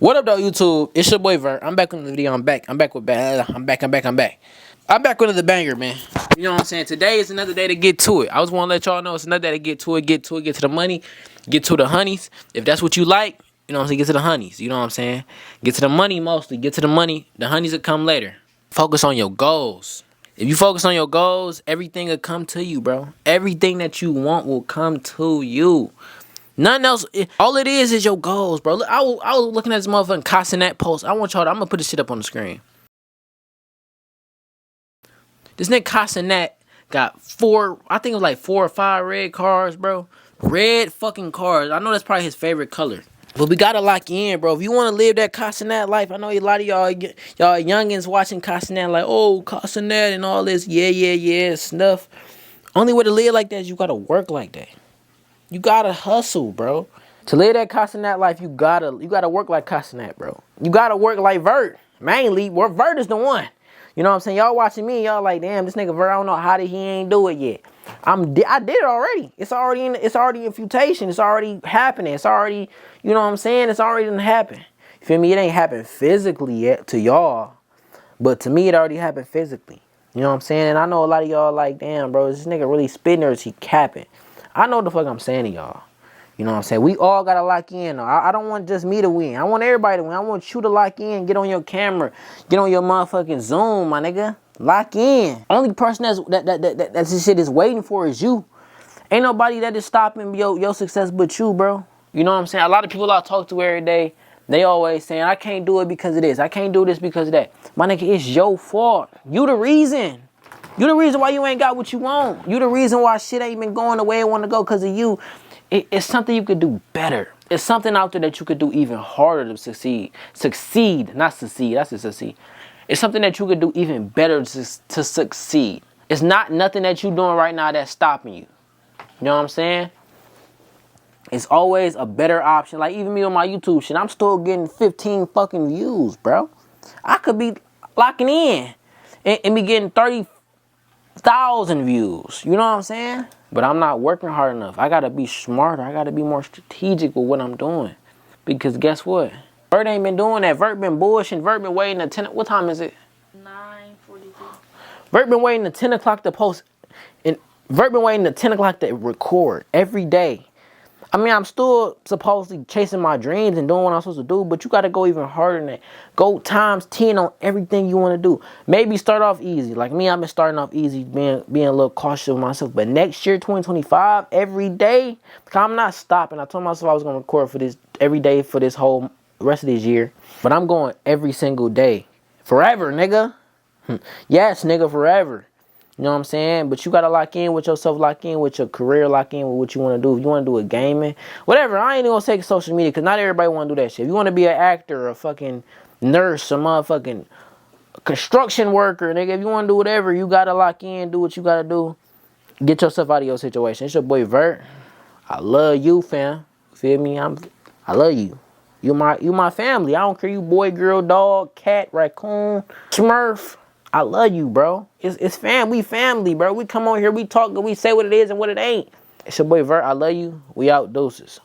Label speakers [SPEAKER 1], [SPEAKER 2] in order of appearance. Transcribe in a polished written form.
[SPEAKER 1] What up, though, YouTube? It's your boy Vert. I'm back with the video. I'm back with I'm back with another banger, man. You know what I'm saying? Today is another day to get to it. I just want to let y'all know it's another day to get to it, get to the money, get to the honeys. If that's what you like, you know what I'm saying? Get to the honeys. You know what I'm saying? Get to the money mostly. Get to the money. The honeys will come later. Focus on your goals. If you focus on your goals, everything will come to you, bro. Everything that you want will come to you. Nothing else. All it is your goals, bro. Look, I was looking at this motherfucking Castanet post. I'm gonna put this shit up on the screen. This nigga Castanet got I think it was like 4 or 5 red cars, bro. Red fucking cars. I know that's probably his favorite color. But we gotta lock in, bro. If you wanna live that Castanet life, I know a lot of y'all youngins watching Castanet like, oh, Castanet and all this, yeah, snuff. Only way to live like that is you gotta work like that. You gotta hustle, bro. To live that Castanet life, you gotta work like Castanet, bro. You gotta work like Vert. Mainly, where Vert is the one. You know what I'm saying? Y'all watching me, y'all like, damn, this nigga Vert, I don't know how he ain't do it yet. I did it already. It's already in futation. It's already happening. It's already, you know what I'm saying? It's already done happen. You feel me? It ain't happened physically yet to y'all, but to me, it already happened physically. You know what I'm saying? And I know a lot of y'all like, damn, bro, is this nigga really spitting or is he capping? I know what the fuck I'm saying to y'all. You know what I'm saying? We all gotta lock in. I don't want just me to win. I want everybody to win. I want you to lock in. Get on your camera. Get on your motherfucking Zoom, my nigga. Lock in. Only person that this shit is waiting for is you. Ain't nobody that is stopping your success but you, bro. You know what I'm saying? A lot of people I talk to every day, they always saying, I can't do it because of this. I can't do this because of that. My nigga, it's your fault. You the reason. You the reason why you ain't got what you want. You the reason why shit ain't been going the way it want to go because of you. It's something you could do better. It's something out there that you could do even harder to succeed. Succeed, not succeed. That's to succeed. It's something that you could do even better to succeed. It's not nothing that you doing right now that's stopping you. You know what I'm saying? It's always a better option. Like even me on my YouTube shit, I'm still getting 15 fucking views, bro. I could be locking in and be getting 30,000 views. You know what I'm saying? But I'm not working hard enough. I gotta be smarter. I gotta be more strategic with what I'm doing. Because guess what? Vert ain't been doing that. Vert been bullshitting. Vert been waiting at 10. What time is it?
[SPEAKER 2] 9:42.
[SPEAKER 1] Vert been waiting to 10 o'clock to post. And Vert been waiting to 10 o'clock to record every day. I mean, I'm still supposedly chasing my dreams and doing what I'm supposed to do, but you got to go even harder than that. Go times 10 on everything you want to do. Maybe start off easy. Like me, I've been starting off easy, being a little cautious with myself. But next year, 2025, every day, I'm not stopping. I told myself I was going to record for this every day for this whole rest of this year. But I'm going every single day. Forever, nigga. Yes, nigga, forever. You know what I'm saying? But you got to lock in with yourself, lock in with your career, lock in with what you want to do. If you want to do a gaming, whatever. I ain't even going to take social media because not everybody want to do that shit. If you want to be an actor, a fucking nurse, a motherfucking construction worker, nigga, if you want to do whatever, you got to lock in, do what you got to do. Get yourself out of your situation. It's your boy Vert. I love you, fam. Feel me? I love you. You my family. I don't care you boy, girl, dog, cat, raccoon, Smurf. I love you, bro. It's we family, bro. We come on here, we talk, and we say what it is and what it ain't. It's your boy Vert. I love you. We out, doses.